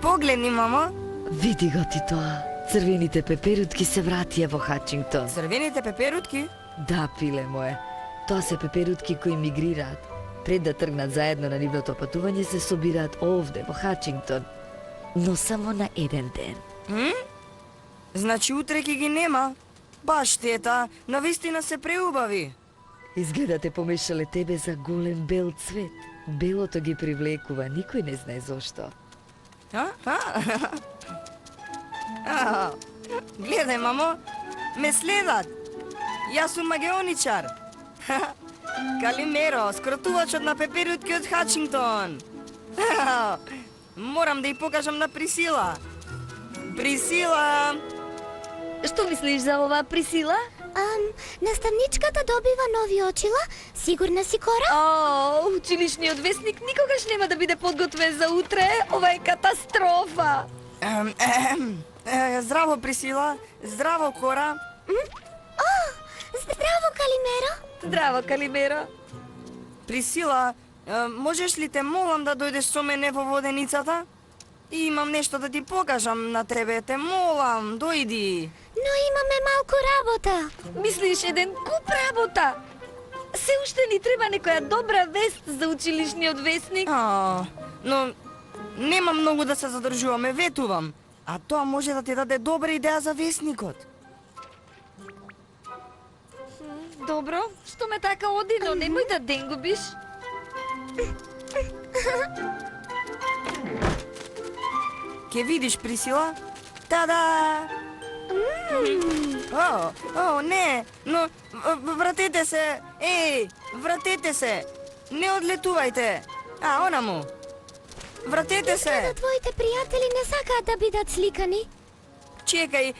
Погледни, мамо. Види го ти тоа. Црвените пеперутки се вратија во Хачингтон. Црвените пеперутки? Да, пиле мое. Тоа се пеперутки кои мигрираат. Пред да тргнат заедно на нивното патување се собираат овде, во Хачингтон. Но само на еден ден. Значи утре ќе ги нема. Баш штета, навистина се преубави. Изгледа те помешале тебе за голем бел цвет. Белото ги привлекува, никој не знае зошто. Гледај, мамо, ме следат. Јас сум магеоничар. Калимеро, скротувачот на пеперутки од Хачингтон. Морам да ја покажам на Присила. Присила! Што мислиш за ова, Присила? Наставничката добива нови очила? Сигурна си, Кора? Училишниот весник никогаш нема да биде подготвен за утре. Ова е катастрофа. Здраво, Присила. Здраво, Кора. Здраво, Калимеро. Здраво, Калимеро. Присила, можеш ли те молам да дојдеш со мене во воденицата? И имам нешто да ти покажам на тебе, те молам, дојди. Но имаме малку работа. Мислиш еден куп работа? Се уште ни треба некоја добра вест за училишниот весник. Но нема многу да се задржуваме, ветувам. А тоа може да ти даде добра идеја за весникот. Добро, што ме така оди, но немој да ден губиш. Ке видиш, Присила? Тада! Не, но вратете се! Еј, вратете се! Не одлетувајте! Онаму! Вратете се! Изгледа твоите пријатели не сакаат да бидат сликани. Чекај,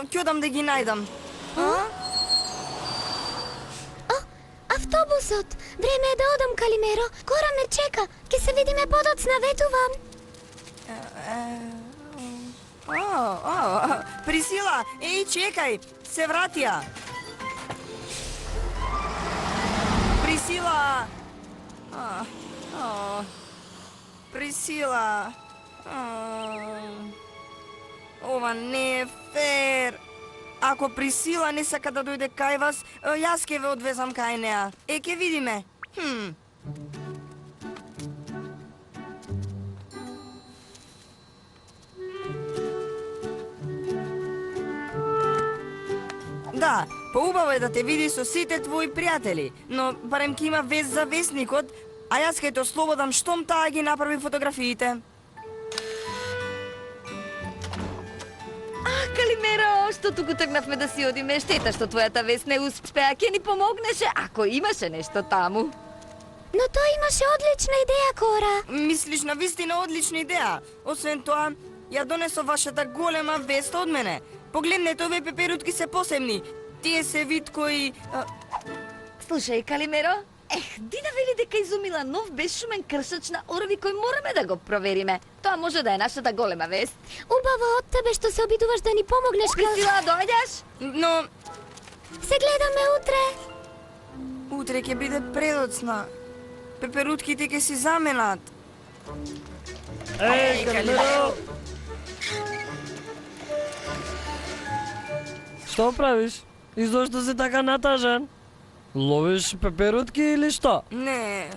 ќе одам да ги најдам. Автобусот! Време е да одам, Калимеро. Кора ме чека. Ке се видиме подоцна, ветувам. Присила, чекај, се вратија. Присила! Присила! Ова не е фер. Ако Присила не сака да дојде кај вас, јас ќе ве одвезам кај неа. Ке видиме. Да, поубаво е да те види со сите твои пријатели, но барем ќе има вест за весникот, а јас ќе те ослободам штом таа ги направи фотографиите. Калимеро, што туку тргнавме да си одиме, штета што твојата вест не успеа, ќе ни помогнеше ако имаше нешто таму. Но тој имаше одлична идеја, Кора. Мислиш на вистина одлична идеја. Освен тоа, ја донесо вашата голема вест од мене. Погледнете, овие пеперутки се посебни. Тие се вид кои... Слушај, Калимеро, Дина вели дека изумила нов безшумен кршач на орви кој мораме да го провериме. Тоа може да е нашата голема вест. Убаво од тебе што се обидуваш да ни помогнеш. Присила, доаѓаш? Но... Се гледаме утре. Утре ќе биде предоцна. Пеперутките ќе си заменат. Калимеро! Што правиш? И зошто си така натажен? Ловиш пеперутки или што? Не.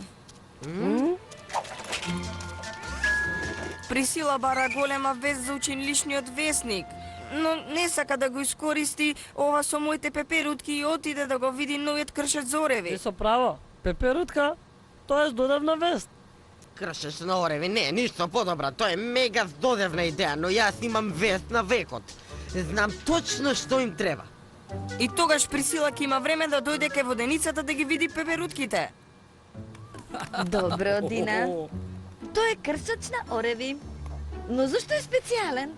Присила бара голема вест за училишниот весник, но не сака да го искористи ова со моите пеперутки и отиде да го види новиот кршач за ореви. Ти со право. Пеперутка? Тоа е здодевна вест. Кршач на ореви не е ништо подобра, тоа е мега здодевна идеја, но јас имам вест на векот. Знам точно што им треба. И тогаш Присила ќе има време да дојде кај воденицата да ги види пеперутките. Добро, Дина. Тоа е кршач на ореви. Но зашто е специјален?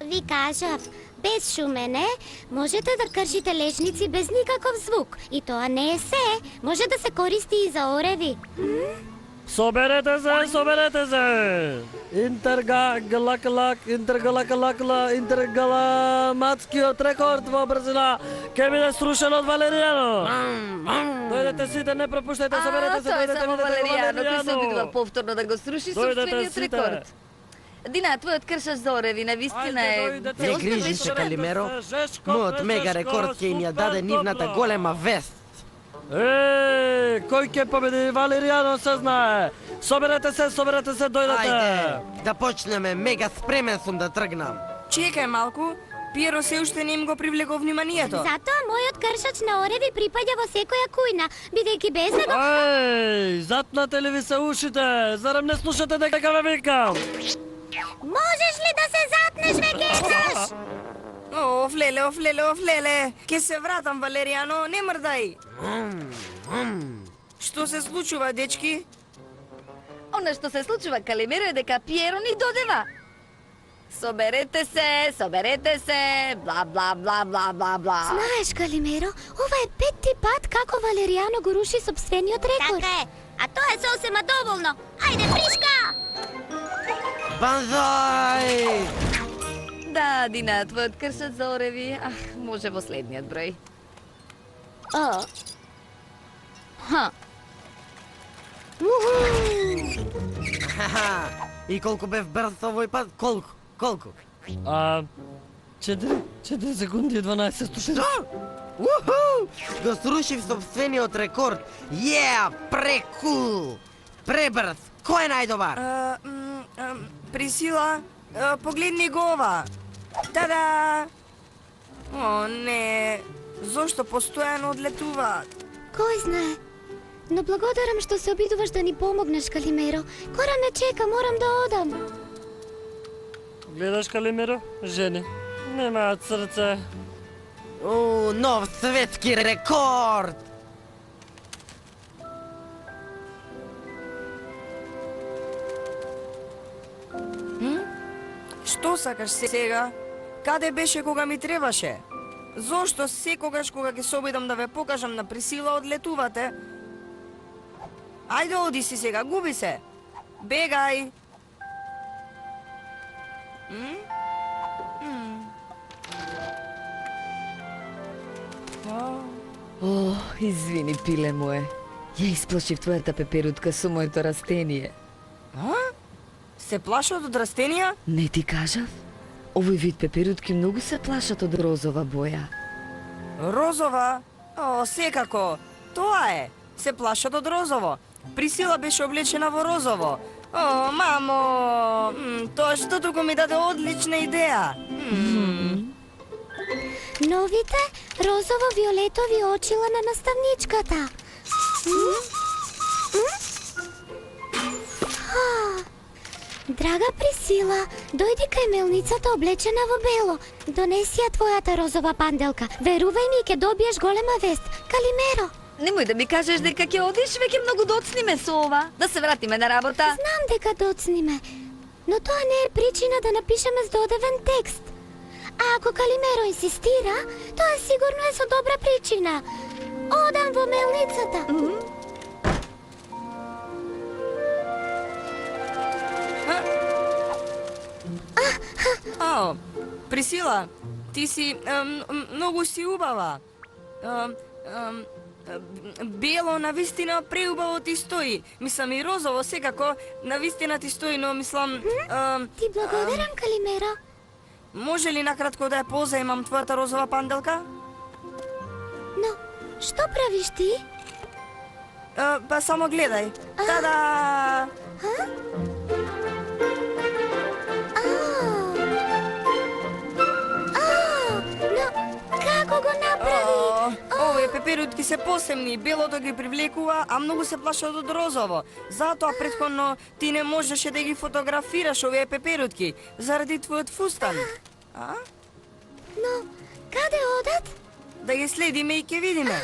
Ви кажав, безшумен е, можете да кршите лежници без никаков звук. И тоа не е се, може да се користи и за ореви. Соберете се! Интергаламатскиот рекорд во брзина ќе биде срушен од Валеријано. Дојдете сите, не пропуштајте, соберете се, тоа е дојдете, само видете го Валеријано кој се обидува Валеријано. повторно да го сруши Дојдете собствениот сите. рекорд. Дина, твојот кршач за ореви, навистина е... дојдете, Не целосно грижи беше се, соберете Калимеро. Жешко, Мојот мега Жешко, рекорд ќе им ја даде супер, нивната топла. голема вест. Кој ќе победи? Валеријано се знае. Соберете се, дојдете. Ајде, да почнеме, мега спремен сум да тргнам. Чекај малку, Пиеро се уште не им го привлеко вниманието. Затоа мојот кршач на ореви припаѓа во секоја кујна, бидејќи без него... Затнате ли ви се ушите? Зарем не слушате дека ве викам? Можеш ли да се затнеш, ве кецаш? Офлеле, ке се вратам, Валеријано, не мрдај. Што се случува, дечки? Она што се случува, Калимеро, е дека Пиеро ни додева. Соберете се, бла бла бла бла бла бла. Знаеш, Калимеро, ова е петти пат како Валеријано го руши собствениот рекорд. Така е, а тоа е сосема доволно. Ајде, пришка! Банзај! Да, Дина, твојот кршач за ореви, може во следниот број. Хаха, и колку бев брз овој пат? Колку? 4 секунди и 12 стотини. Што? Уху! Го срушив собствениот рекорд. Прекул! Пребрз! Кој е најдобар? Присила, погледни го ова. Тада! О, не. Зошто постојано одлетуваат? Кој знае? Но благодарам што се обидуваш да ни помогнеш, Калимеро. Кора ме чека, морам да одам. Гледаш, Калимеро? Жени немаат срце. Нов светски рекорд! Што сакаш сега? Каде беше кога ми требаше? Зошто секогаш кога ќе се обидам да ве покажам на Присила одлетувате? Ајде оди си сега, губи се. Бегај. О, извини, пиле мое. Ја исплашив твојата пеперутка со моето растение. Се плашат од растенија? Не ти кажав? Овој вид пеперутки многу се плашат од розова боја. Розова? О, секако. Тоа е. Се плашат од розово. Присила беше облечена во розово. О, мамо! Тоа што туку ми даде одлична идеја. Новите розово-виолетови очила на наставничката. Драга Присила, дојди кај мелницата облечена во бело. Донеси ја твојата розова панделка. Верувај ми, ќе добиеш голема вест. Калимеро, Немој да ми кажеш дека ќе одиш, веќе многу доцни ме со ова. Да се вратиме на работа. знам дека доцниме, но тоа не е причина да напишеме здодевен текст. А ако Калимеро инсистира, тоа сигурно е со добра причина. Одам во мелницата. О, Присила, ти си многу си убава. Бело навистина преубаво ти стои. Мислам и розово секако навистина ти стои, но мислам Ти благодарам, Калимеро. може ли накратко да ја позаимам твојата розова панделка? Но, што правиш ти? Па само гледај. Тада! Но, како го направи? Овие пеперутки се посебни, белото ги привлекува, а многу се плашат од розово. Затоа претходно ти не можеше да ги фотографираш овие пеперутки, заради твојот фустан. Но, каде одат? Да ги следиме и ќе видиме.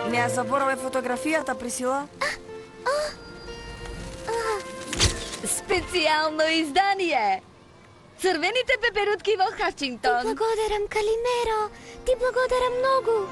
Не ја заборавај фотографијата, Присила. Специјално издание. Црвените пеперутки во Ти Хачингтон. благодарам, Калимеро. Ти благодарам многу.